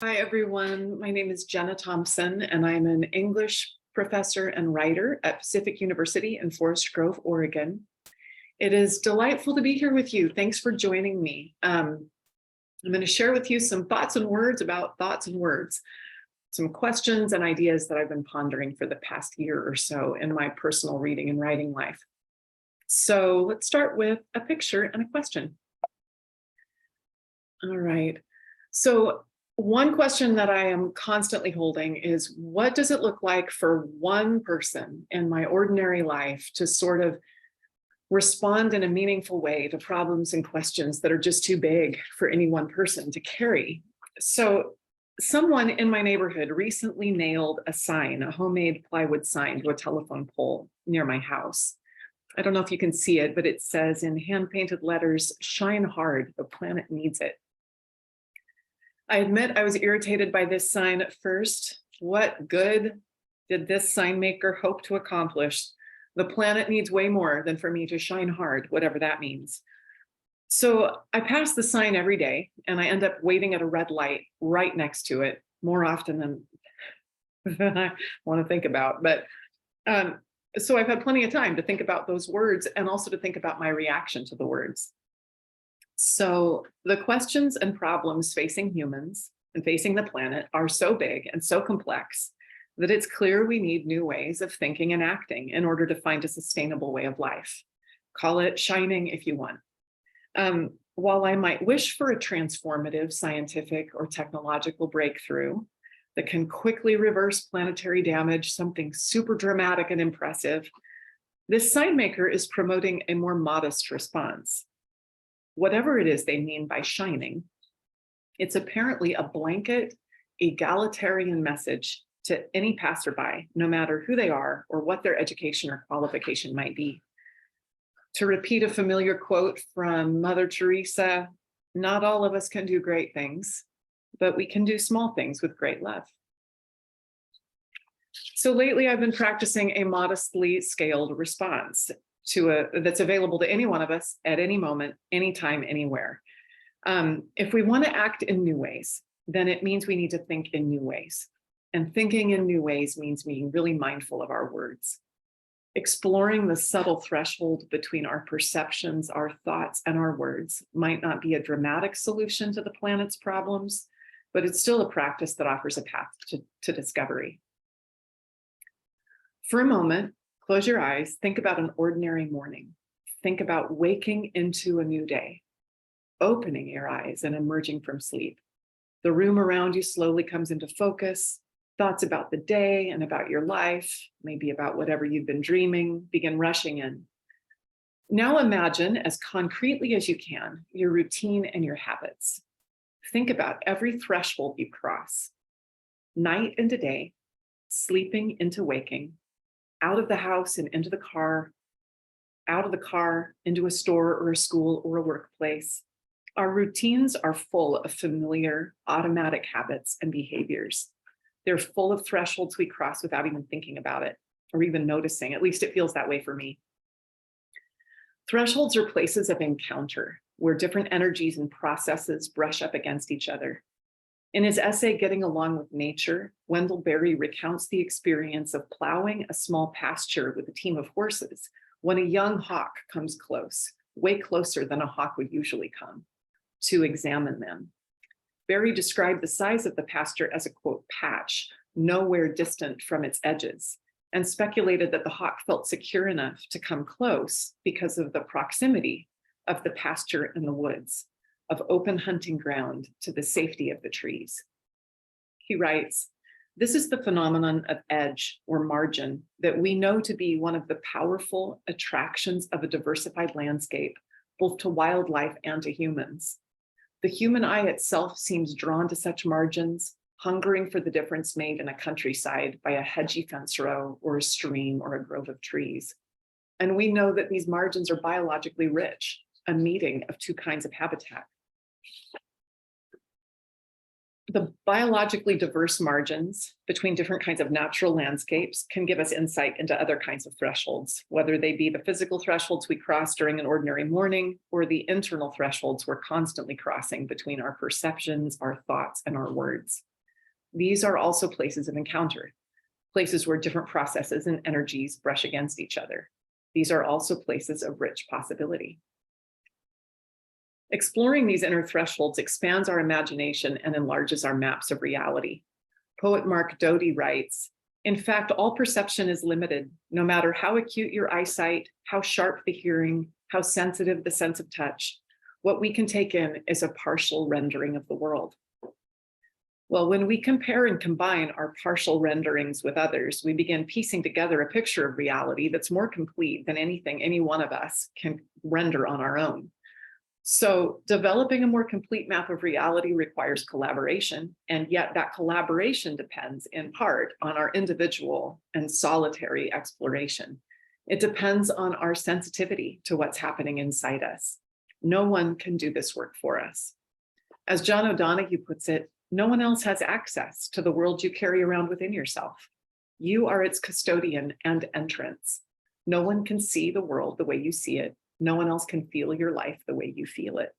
Hi, everyone. My name is Jenna Thompson, and I'm an English professor and writer at Pacific University in Forest Grove, Oregon. It is delightful to be here with you. Thanks for joining me. I'm going to share with you some thoughts and words about thoughts and words, some questions and ideas that I've been pondering for the past year or so in my personal reading and writing life. So let's start with a picture and a question. All right. So one question that I am constantly holding is, what does it look like for one person in my ordinary life to sort of respond in a meaningful way to problems and questions that are just too big for any one person to carry? So someone in my neighborhood recently nailed a sign, a homemade plywood sign, to a telephone pole near my house. I don't know if you can see it, but it says in hand-painted letters, "Shine hard, the planet needs it." I admit I was irritated by this sign at first. What good did this sign maker hope to accomplish? The planet needs way more than for me to shine hard, whatever that means. So I pass the sign every day, and I end up waiting at a red light right next to it more often than I want to think about. But so I've had plenty of time to think about those words and also to think about my reaction to the words. So the questions and problems facing humans and facing the planet are so big and so complex that it's clear we need new ways of thinking and acting in order to find a sustainable way of life. Call it shining if you want. While I might wish for a transformative scientific or technological breakthrough that can quickly reverse planetary damage, something super dramatic and impressive, this sign maker is promoting a more modest response. Whatever it is they mean by shining, it's apparently a blanket, egalitarian message to any passerby, no matter who they are or what their education or qualification might be. To repeat a familiar quote from Mother Teresa, not all of us can do great things, but we can do small things with great love. So lately I've been practicing a modestly scaled response that's available to any one of us at any moment, anytime, anywhere. If we want to act in new ways, then it means we need to think in new ways. And thinking in new ways means being really mindful of our words. Exploring the subtle threshold between our perceptions, our thoughts, and our words might not be a dramatic solution to the planet's problems, but it's still a practice that offers a path to discovery. For a moment, close your eyes, think about an ordinary morning. Think about waking into a new day, opening your eyes and emerging from sleep. The room around you slowly comes into focus. Thoughts about the day and about your life, maybe about whatever you've been dreaming, begin rushing in. Now imagine, as concretely as you can, your routine and your habits. Think about every threshold you cross, night into day, sleeping into waking, out of the house and into the car, out of the car into a store or a school or a workplace. Our routines are full of familiar, automatic habits and behaviors. They're full of thresholds we cross without even thinking about it or even noticing. At least it feels that way for me. Thresholds are places of encounter where different energies and processes brush up against each other. In his essay, Getting Along with Nature, Wendell Berry recounts the experience of plowing a small pasture with a team of horses when a young hawk comes close, way closer than a hawk would usually come, to examine them. Berry described the size of the pasture as a, quote, patch, nowhere distant from its edges, and speculated that the hawk felt secure enough to come close because of the proximity of the pasture and the woods, of open hunting ground to the safety of the trees. He writes, "This is the phenomenon of edge or margin that we know to be one of the powerful attractions of a diversified landscape, both to wildlife and to humans. The human eye itself seems drawn to such margins, hungering for the difference made in a countryside by a hedgy fence row or a stream or a grove of trees. And we know that these margins are biologically rich, a meeting of two kinds of habitat. The biologically diverse margins between different kinds of natural landscapes can give us insight into other kinds of thresholds, whether they be the physical thresholds we cross during an ordinary morning or the internal thresholds we're constantly crossing between our perceptions, our thoughts, and our words. These are also places of encounter, places where different processes and energies brush against each other. These are also places of rich possibility. Exploring these inner thresholds expands our imagination and enlarges our maps of reality. Poet Mark Doty writes, "In fact, all perception is limited, no matter how acute your eyesight, how sharp the hearing, how sensitive the sense of touch. What we can take in is a partial rendering of the world." Well, when we compare and combine our partial renderings with others, we begin piecing together a picture of reality that's more complete than anything any one of us can render on our own. So developing a more complete map of reality requires collaboration, and yet that collaboration depends in part on our individual and solitary exploration. It depends on our sensitivity to what's happening inside us. No one can do this work for us. As John O'Donohue puts it, no one else has access to the world you carry around within yourself. You are its custodian and entrance. No one can see the world the way you see it. No one else can feel your life the way you feel it.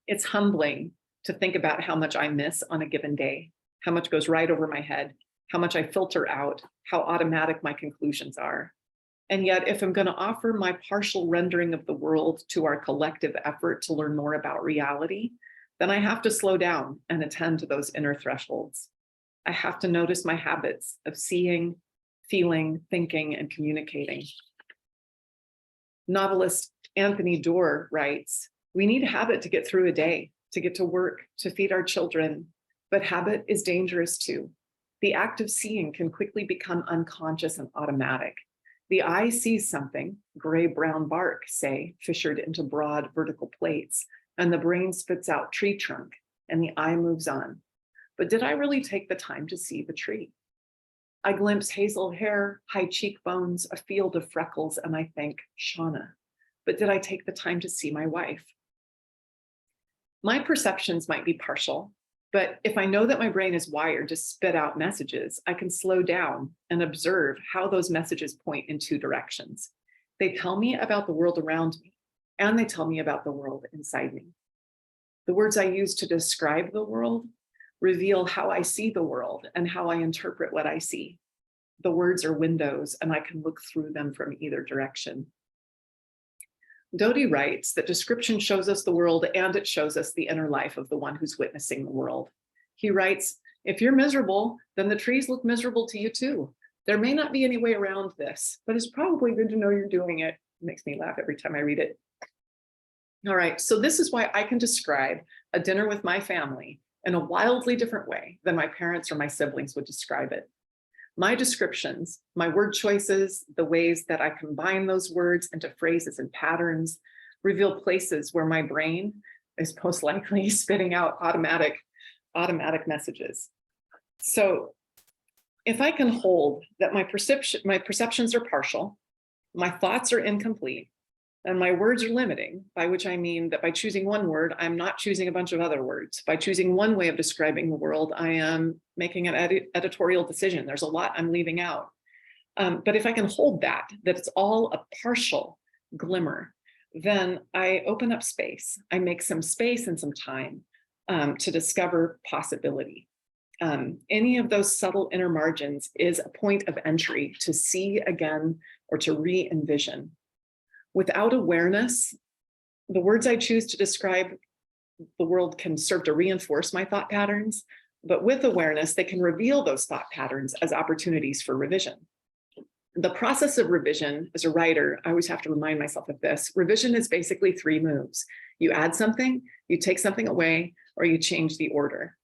It's humbling to think about how much I miss on a given day, how much goes right over my head, how much I filter out, how automatic my conclusions are. And yet, if I'm going to offer my partial rendering of the world to our collective effort to learn more about reality, then I have to slow down and attend to those inner thresholds. I have to notice my habits of seeing, feeling, thinking, and communicating. Novelist Anthony Doerr writes, "We need habit to get through a day, to get to work, to feed our children, but habit is dangerous too. The act of seeing can quickly become unconscious and automatic. The eye sees something, gray-brown bark, say, fissured into broad vertical plates, and the brain spits out tree trunk, and the eye moves on. But did I really take the time to see the tree? I glimpse hazel hair, high cheekbones, a field of freckles, and I think, Shauna, but did I take the time to see my wife?" My perceptions might be partial, but if I know that my brain is wired to spit out messages, I can slow down and observe how those messages point in two directions. They tell me about the world around me, and they tell me about the world inside me. The words I use to describe the world reveal how I see the world and how I interpret what I see. The words are windows, and I can look through them from either direction. Doty writes that description shows us the world and it shows us the inner life of the one who's witnessing the world. He writes, "If you're miserable, then the trees look miserable to you too. There may not be any way around this, but it's probably good to know you're doing it." It makes me laugh every time I read it. All right, so this is why I can describe a dinner with my family in a wildly different way than my parents or my siblings would describe it. My descriptions, my word choices, the ways that I combine those words into phrases and patterns reveal places where my brain is most likely spitting out automatic messages. So if I can hold that my perceptions are partial, my thoughts are incomplete, and my words are limiting, by which I mean that by choosing one word, I'm not choosing a bunch of other words. By choosing one way of describing the world, I am making an editorial decision. There's a lot I'm leaving out. But if I can hold that it's all a partial glimmer, then I open up space. I make some space and some time to discover possibility. Any of those subtle inner margins is a point of entry to see again or to re-envision. Without awareness, the words I choose to describe the world can serve to reinforce my thought patterns, but with awareness, they can reveal those thought patterns as opportunities for revision. The process of revision, as a writer, I always have to remind myself of this. Revision is basically 3 moves. You add something, you take something away, or you change the order.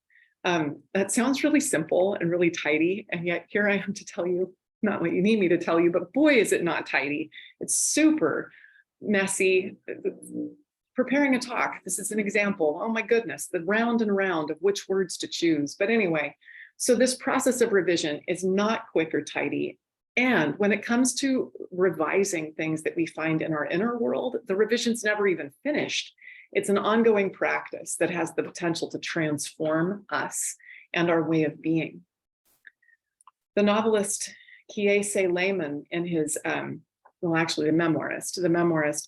That sounds really simple and really tidy, and yet here I am to tell you, not what you need me to tell you, but boy, is it not tidy. It's super messy. Preparing a talk, this is an example. Oh my goodness, the round and round of which words to choose. But anyway, so this process of revision is not quick or tidy. And when it comes to revising things that we find in our inner world, the revision's never even finished. It's an ongoing practice that has the potential to transform us and our way of being. The novelist Kiese Layman in his, the memoirist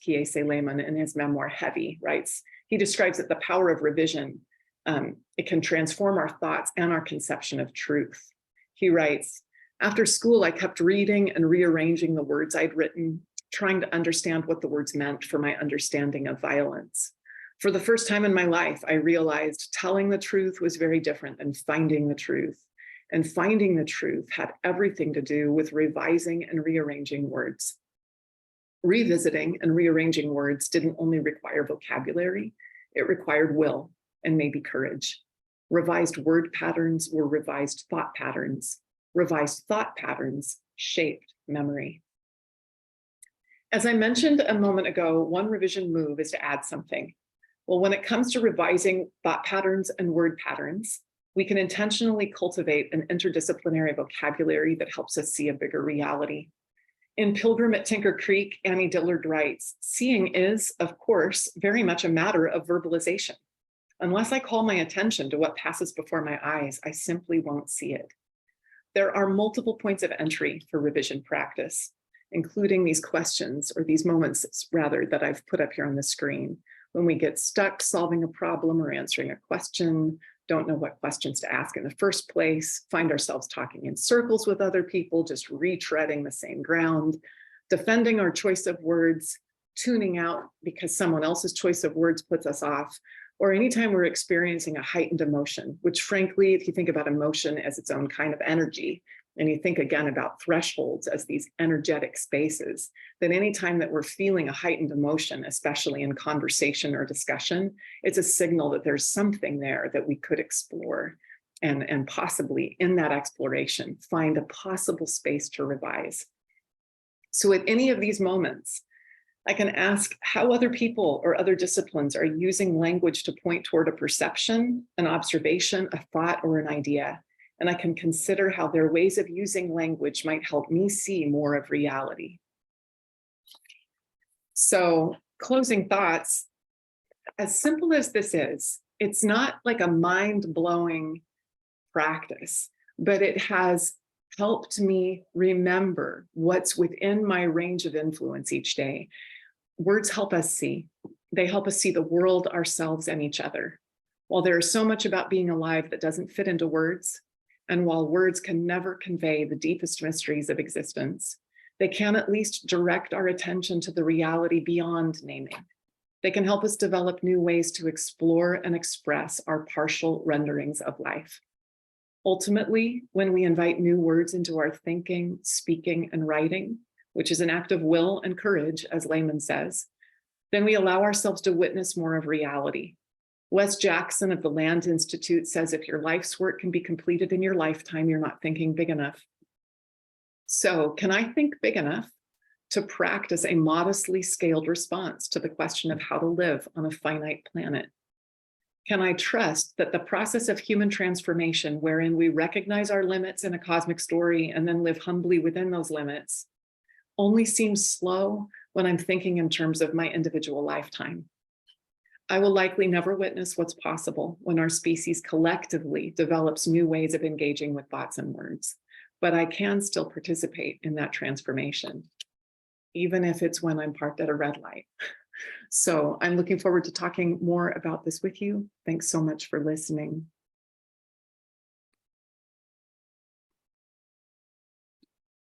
Kiese Layman in his memoir, Heavy, writes, he describes that the power of revision, it can transform our thoughts and our conception of truth. He writes, after school, I kept reading and rearranging the words I'd written, trying to understand what the words meant for my understanding of violence. For the first time in my life, I realized telling the truth was very different than finding the truth. And finding the truth had everything to do with revising and rearranging words. Revisiting and rearranging words didn't only require vocabulary, it required will and maybe courage. Revised word patterns were revised thought patterns. Revised thought patterns shaped memory. As I mentioned a moment ago, one revision move is to add something. Well, when it comes to revising thought patterns and word patterns, we can intentionally cultivate an interdisciplinary vocabulary that helps us see a bigger reality. In Pilgrim at Tinker Creek, Annie Dillard writes, seeing is, of course, very much a matter of verbalization. Unless I call my attention to what passes before my eyes, I simply won't see it. There are multiple points of entry for revision practice, including these questions, or these moments rather, that I've put up here on the screen. When we get stuck solving a problem or answering a question, don't know what questions to ask in the first place, find ourselves talking in circles with other people, just retreading the same ground, defending our choice of words, tuning out because someone else's choice of words puts us off, or anytime we're experiencing a heightened emotion, which frankly, if you think about emotion as its own kind of energy, and you think again about thresholds as these energetic spaces, then anytime that we're feeling a heightened emotion, especially in conversation or discussion, it's a signal that there's something there that we could explore and possibly in that exploration, find a possible space to revise. So at any of these moments, I can ask how other people or other disciplines are using language to point toward a perception, an observation, a thought, or an idea. And I can consider how their ways of using language might help me see more of reality. So, closing thoughts, as simple as this is, it's not like a mind-blowing practice, but it has helped me remember what's within my range of influence each day. Words help us see. They help us see the world, ourselves, and each other. While there is so much about being alive that doesn't fit into words, and while words can never convey the deepest mysteries of existence, they can at least direct our attention to the reality beyond naming. They can help us develop new ways to explore and express our partial renderings of life. Ultimately, when we invite new words into our thinking, speaking, and writing, which is an act of will and courage, as Layman says, then we allow ourselves to witness more of reality. Wes Jackson of the Land Institute says if your life's work can be completed in your lifetime, you're not thinking big enough. So can I think big enough to practice a modestly scaled response to the question of how to live on a finite planet? Can I trust that the process of human transformation, wherein we recognize our limits in a cosmic story and then live humbly within those limits, only seems slow when I'm thinking in terms of my individual lifetime? I will likely never witness what's possible when our species collectively develops new ways of engaging with thoughts and words, but I can still participate in that transformation, even if it's when I'm parked at a red light. So I'm looking forward to talking more about this with you. Thanks so much for listening.